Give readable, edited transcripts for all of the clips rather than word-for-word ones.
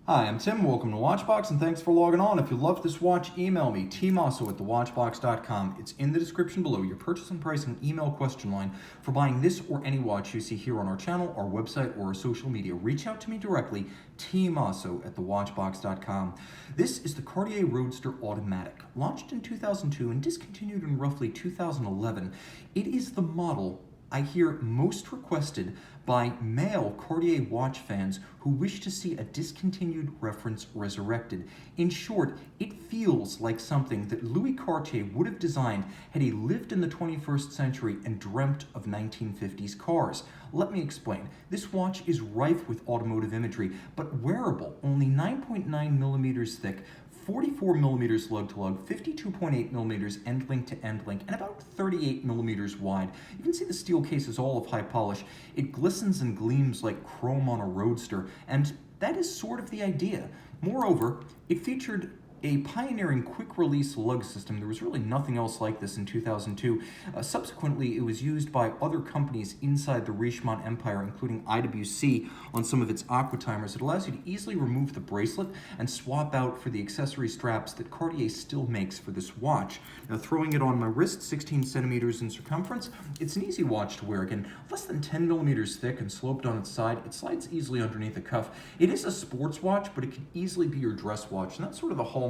Hi, I'm Tim. Welcome to Watchbox, and thanks for logging on. If you love this watch, email me, tmosso at thewatchbox.com. It's in the description below, your purchase and price and email question line for buying this or any watch you see here on our channel, our website, or our social media. Reach out to me directly, tmosso at thewatchbox.com. This is the Cartier Roadster Automatic. Launched in 2002 and discontinued in roughly 2011, it is the model I hear most requested by male Cartier watch fans who wish to see a discontinued reference resurrected. In short, it feels like something that Louis Cartier would have designed had he lived in the 21st century and dreamt of 1950s cars. Let me explain. This watch is rife with automotive imagery, but wearable, only 9.9 millimeters thick, 44 millimeters lug-to-lug, 52.8 millimeters end-link to end-link, and about 38 millimeters wide. You can see the steel case is all of high polish. It glistens and gleams like chrome on a roadster, and that is sort of the idea. Moreover, it featured a pioneering quick-release lug system. There was really nothing else like this in 2002. Subsequently, it was used by other companies inside the Richemont empire, including IWC, on some of its aqua timers. It allows you to easily remove the bracelet and swap out for the accessory straps that Cartier still makes for this watch. Now, throwing it on my wrist, 16 centimeters in circumference, it's an easy watch to wear. Again, less than 10 millimeters thick and sloped on its side. It slides easily underneath the cuff. It is a sports watch, but it can easily be your dress watch, and that's sort of the hallmark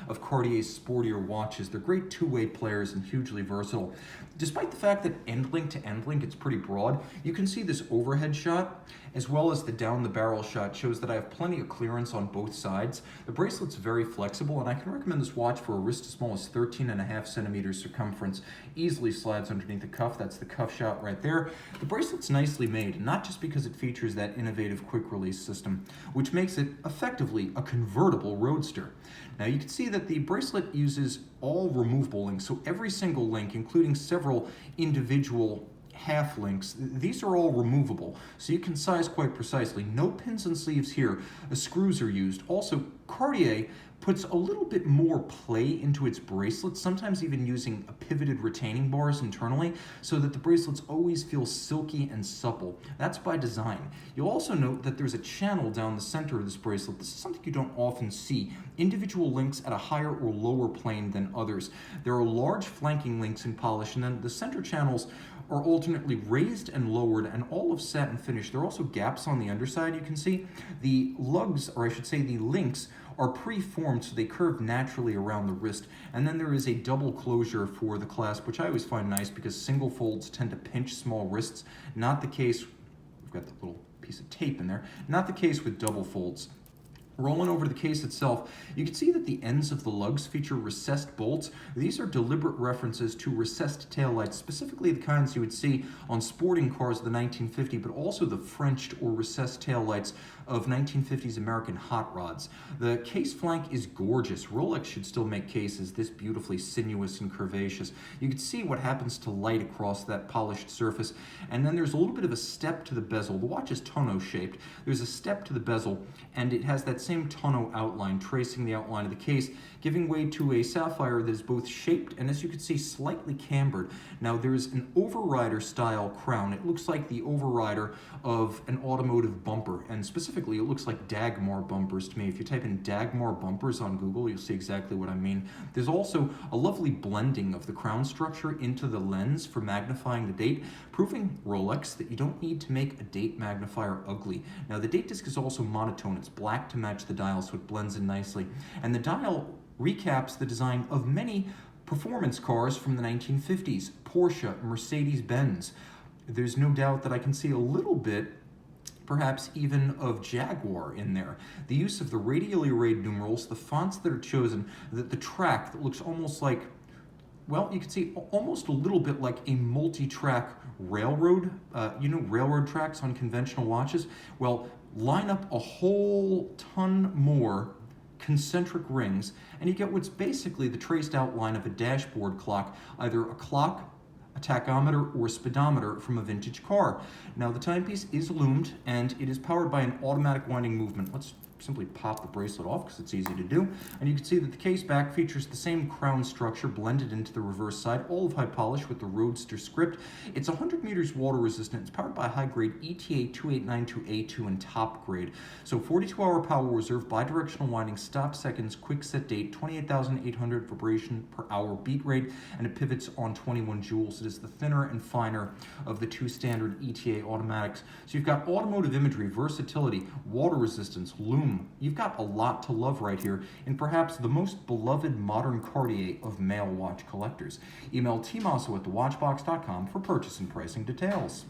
of Cartier's sportier watches. They're great two-way players and hugely versatile. Despite the fact that end-link to end-link, it's pretty broad, you can see this overhead shot, as well as the down-the-barrel shot, shows that I have plenty of clearance on both sides. The bracelet's very flexible, and I can recommend this watch for a wrist as small as 13.5 centimeters circumference. Easily slides underneath the cuff. That's the cuff shot right there. The bracelet's nicely made, not just because it features that innovative quick-release system, which makes it effectively a convertible roadster. Now, you can see that the bracelet uses all removable links, so every single link, including several individual half links, these are all removable, so you can size quite precisely. No pins and sleeves here. Screws are used. Also, Cartier puts a little bit more play into its bracelets, sometimes even using pivoted retaining bars internally, so that the bracelets always feel silky and supple. That's by design. You'll also note that there's a channel down the center of this bracelet. This is something you don't often see. Individual links at a higher or lower plane than others. There are large flanking links in polish, and then the center channels are alternately raised and lowered, and all of satin finish. There are also gaps on the underside, you can see. The lugs, or I should say the links, are pre-formed, so they curve naturally around the wrist. And then there is a double closure for the clasp, which I always find nice because single folds tend to pinch small wrists. Not the case, we've got the little piece of tape in there, not the case with double folds. Rolling over to the case itself, you can see that the ends of the lugs feature recessed bolts. These are deliberate references to recessed taillights, specifically the kinds you would see on sporting cars of the 1950s, but also the Frenched or recessed taillights of 1950s American hot rods. The case flank is gorgeous. Rolex should still make cases this beautifully sinuous and curvaceous. You can see what happens to light across that polished surface. And then there's a little bit of a step to the bezel. The watch is tonneau shaped. There's a step to the bezel, and it has that same tonneau outline, tracing the outline of the case, giving way to a sapphire that is both shaped and, as you can see, slightly cambered. Now, there's an overrider style crown. It looks like the overrider of an automotive bumper, and specifically it looks like Dagmar bumpers to me. If you type in Dagmar bumpers on Google, you'll see exactly what I mean. There's also a lovely blending of the crown structure into the lens for magnifying the date, proving Rolex that you don't need to make a date magnifier ugly. Now, the date disc is also monotone. It's black to match the dial, so it blends in nicely. And the dial recaps the design of many performance cars from the 1950s, Porsche, Mercedes-Benz. There's no doubt that I can see a little bit, perhaps even of Jaguar in there. The use of the radially arrayed numerals, the fonts that are chosen, the track that looks almost like, well, you can see almost a little bit like a multi-track railroad, railroad tracks on conventional watches. Well, line up a whole ton more concentric rings, and you get what's basically the traced outline of a dashboard clock, either a clock, a tachometer, or a speedometer from a vintage car. Now, the timepiece is loomed, and it is powered by an automatic winding movement. Let's simply pop the bracelet off because it's easy to do. And you can see that the case back features the same crown structure blended into the reverse side, all of high polish with the Roadster script. It's 100 meters water resistant. It's powered by a high-grade ETA 2892A2 and top grade. So 42-hour power reserve, bidirectional winding, stop seconds, quick set date, 28,800 vibration per hour beat rate, and it pivots on 21 joules. It is the thinner and finer of the two standard ETA automatics. So you've got automotive imagery, versatility, water resistance, lume. You've got a lot to love right here in perhaps the most beloved modern Cartier of male watch collectors. Email tmosso@thewatchbox.com for purchase and pricing details.